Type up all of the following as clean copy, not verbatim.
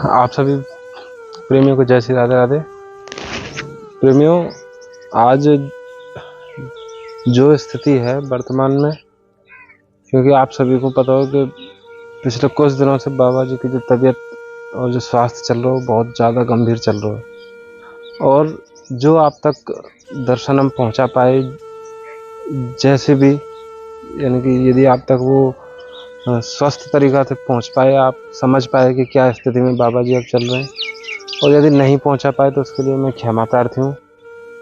आप सभी प्रेमियों को जय श्री राधे राधे। प्रेमियों, आज जो स्थिति है वर्तमान में, क्योंकि आप सभी को पता हो कि पिछले कुछ दिनों से बाबा जी की जो तबीयत और जो स्वास्थ्य चल रहा है वो बहुत ज़्यादा गंभीर चल रहा है। और जो आप तक दर्शन हम पहुंचा पाए जैसे भी, यानी कि यदि आप तक वो स्वस्थ तरीक़ा से पहुंच पाए, आप समझ पाए कि क्या स्थिति में बाबा जी अब चल रहे हैं, और यदि नहीं पहुंचा पाए तो उसके लिए मैं क्षमा प्रार्थी हूँ।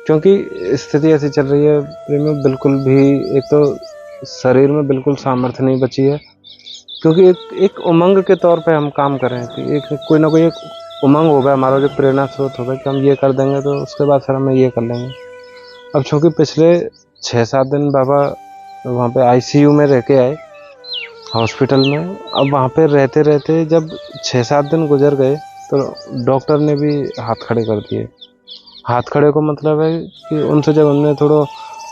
क्योंकि स्थिति ऐसी चल रही है प्रेमियों, बिल्कुल भी एक तो शरीर में बिल्कुल सामर्थ्य नहीं बची है, क्योंकि एक उमंग के तौर पे हम काम कर रहे हैं कि एक कोई ना कोई एक उमंग होगा, हमारा जो प्रेरणा स्रोत होगा कि हम ये कर देंगे तो उसके बाद फिर हम ये कर लेंगे। अब चूँकि पिछले 6-7 दिन बाबा वहाँ पे आईसीयू में रह के आए हॉस्पिटल में। अब वहाँ पे रहते रहते जब 6-7 दिन गुजर गए तो डॉक्टर ने भी हाथ खड़े कर दिए। हाथ खड़े को मतलब है कि उनसे जब हमने थोड़ा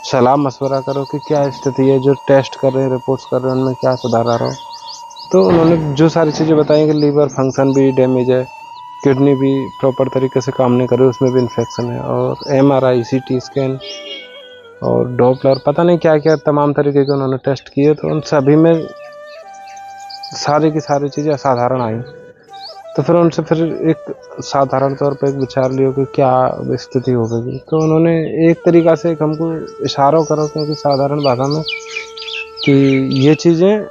सलाह मशवरा करो कि क्या स्थिति है, जो टेस्ट कर रहे हैं, रिपोर्ट्स कर रहे हैं, उनमें क्या सुधार आ रहा हो, तो उन्होंने जो सारी चीज़ें बताई कि लीवर फंक्शन भी डैमेज है, किडनी भी प्रॉपर तरीके से काम नहीं कर रही, उसमें भी इन्फेक्शन है, और एमआरआई, सीटी स्कैन और डॉपलर, पता नहीं क्या क्या तमाम तरीके के उन्होंने टेस्ट किए, तो उन सभी में सारी की सारी चीज़ें असाधारण आई। तो फिर उनसे एक साधारण तौर पे एक विचार लियो कि क्या स्थिति होगी। तो उन्होंने एक तरीक़ा से एक हमको इशारा करो, क्योंकि साधारण भाषा में, कि ये चीज़ें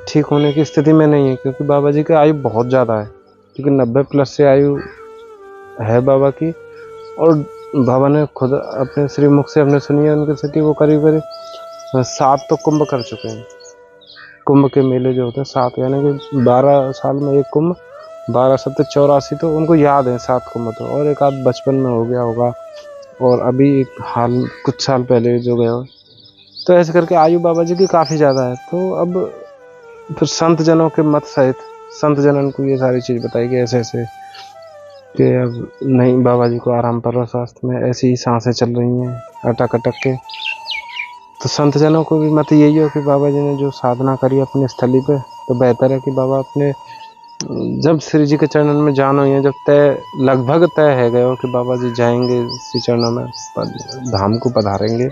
ठीक होने की स्थिति में नहीं है, क्योंकि बाबा जी की आयु बहुत ज़्यादा है, क्योंकि 90 प्लस से आयु है बाबा की। और बाबा ने खुद अपने श्रीमुख से हमने सुनी है उनकी स्थिति, वो करीब करीब 7 तो कुंभ कर चुके हैं। कुंभ के मेले जो होते हैं 7, यानी कि 12 साल में एक कुंभ, 12 सत्ते 84, तो उनको याद है 7 कुंभ। तो और एक आध बचपन में हो गया होगा, और अभी एक हाल कुछ साल पहले जो गया हो। तो ऐसे करके आयु बाबा जी की काफ़ी ज़्यादा है। तो अब फिर संत जनों के मत सहित संत जनन को ये सारी चीज़ बताई कि ऐसे ऐसे कि अब नहीं, बाबा जी को आराम पर रहो, स्वास्थ्य में ऐसी ही सांसें चल रही हैं अटक अटक के। तो संत जनों को भी मत यही हो कि बाबा जी ने जो साधना करी अपनी स्थली पे, तो बेहतर है कि बाबा अपने जब श्री जी के चरणन में जान हुई है, जब लगभग तय है गए हो कि बाबा जी जाएंगे श्री चरणों में, धाम को पधारेंगे,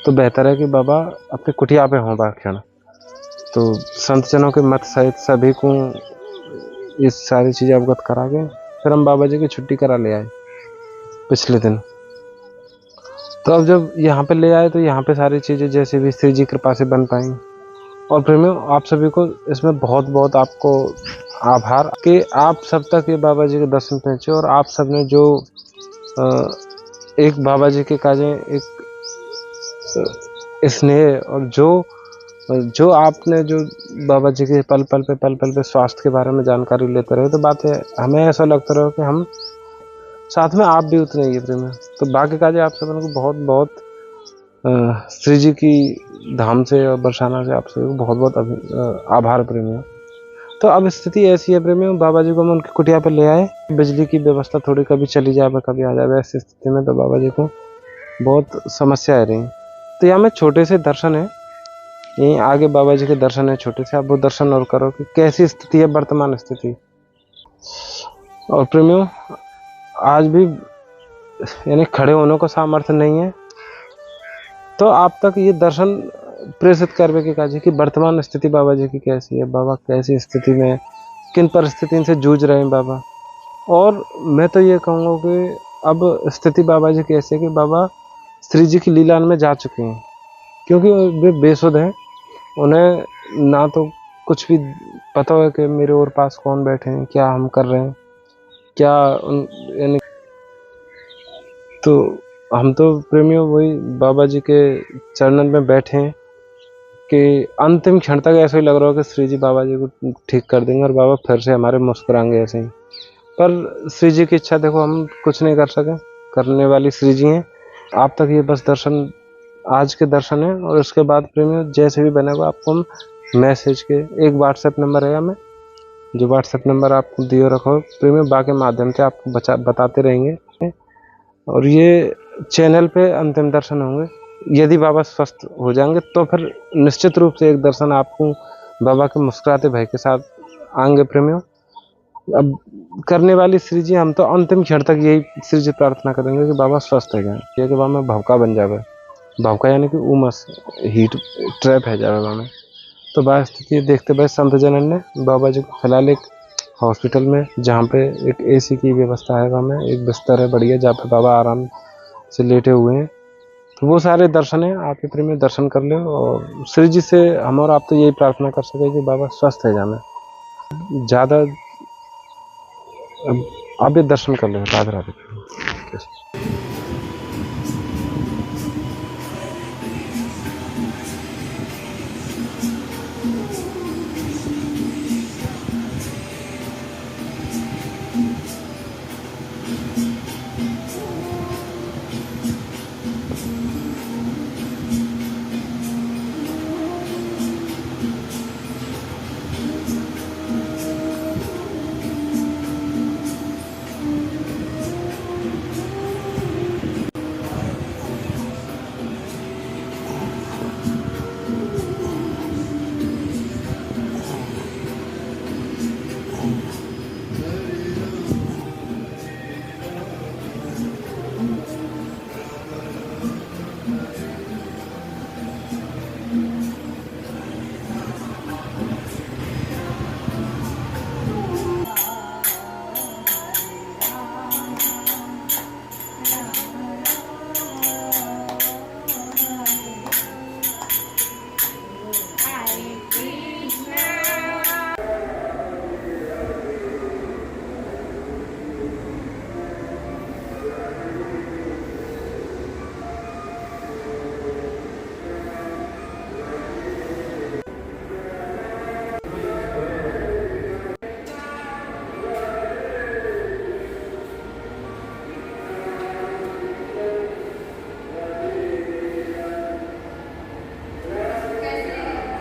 तो बेहतर है कि बाबा अपने कुटिया पे हों क्षण। तो संत जनों के मत सहित सभी को ये सारी चीज़ें अवगत करा के फिर हम बाबा जी की छुट्टी करा ले आए पिछले दिन। तो अब जब यहाँ पे ले आए तो यहाँ पे सारी चीज़ें जैसे भी श्री जी कृपा से बन पाई। और प्रेमियों, आप सभी को इसमें बहुत बहुत आपको आभार कि आप सब तक ये बाबा जी के दर्शन पहुँचे, और आप सब ने जो एक बाबा जी के काजें एक स्नेह, और जो आपने जो बाबा जी के पल पल पे स्वास्थ्य के बारे में जानकारी लेते रहे, तो बात है हमें ऐसा लगता रहो कि हम साथ में आप भी उतने ही प्रेम। तो बाकी काजे आप सब को बहुत बहुत श्री जी की धाम से और बरसाना से आप सभी को बहुत बहुत आभार प्रेमियों। तो अब स्थिति ऐसी है प्रेमियों, बाबा जी को हम उनकी कुटिया पर ले आए। बिजली की व्यवस्था थोड़ी कभी चली जाए कभी आ जाए, ऐसी स्थिति में तो बाबा जी को बहुत समस्या आ रही। तो यहाँ में छोटे से दर्शन है, यहीं आगे बाबा जी के दर्शन है छोटे से, आप वो दर्शन और करो कि कैसी स्थिति है वर्तमान स्थिति। और प्रेमियों, आज भी यानी खड़े होने का सामर्थ्य नहीं है, तो आप तक ये दर्शन प्रेषित करने के काज कि वर्तमान स्थिति बाबा जी की कैसी है, बाबा कैसी स्थिति में, किन परिस्थितियों से जूझ रहे हैं बाबा। और मैं तो ये कहूँगा कि अब स्थिति बाबा जी की ऐसी है कि बाबा श्री जी की लीला में जा चुके हैं, क्योंकि वे बेसुध हैं, उन्हें ना तो कुछ भी पता है कि मेरे और पास कौन बैठे हैं, क्या हम कर रहे हैं, क्या यानी। तो हम तो प्रेमियों वही बाबा जी के चरणन में बैठे हैं कि अंतिम क्षण तक ऐसा ही लग रहा हो कि श्री जी बाबा जी को ठीक कर देंगे और बाबा फिर से हमारे मुस्कुराएंगे ऐसे ही। पर श्री जी की इच्छा देखो, हम कुछ नहीं कर सके, करने वाली श्री जी हैं। आप तक ये बस दर्शन, आज के दर्शन है। और उसके बाद प्रेमियों जैसे भी बनेगा आपको हम मैसेज के एक व्हाट्सएप नंबर है हमें, जो व्हाट्सएप नंबर आपको दिए रखो प्रेमियों, बाकी माध्यम से आपको बताते रहेंगे। और ये चैनल पे अंतिम दर्शन होंगे। यदि बाबा स्वस्थ हो जाएंगे तो फिर निश्चित रूप से एक दर्शन आपको बाबा के मुस्कुराते भाई के साथ आएंगे प्रेमियों। अब करने वाली श्री जी हम तो अंतिम क्षण तक यही श्री जी प्रार्थना करेंगे कि बाबा स्वस्थ हो जाए, ये कि बाबा में भवका बन जावे, भवका यानी कि उमस हीट ट्रैप है जावे बाबा में। तो बात स्थिति देखते भाई संत जनन ने बाबा जी को फिलहाल एक हॉस्पिटल में, जहाँ पे एक एसी की व्यवस्था है, वहाँ में एक बिस्तर है बढ़िया, जहाँ पे बाबा आराम से लेटे हुए हैं। तो वो सारे दर्शन है, आप इतने में दर्शन कर लो और श्री जी से हम और आप तो यही प्रार्थना कर सके कि बाबा स्वस्थ है जाना। ज़्यादा अब आप भी दर्शन कर लो। राधे राधे।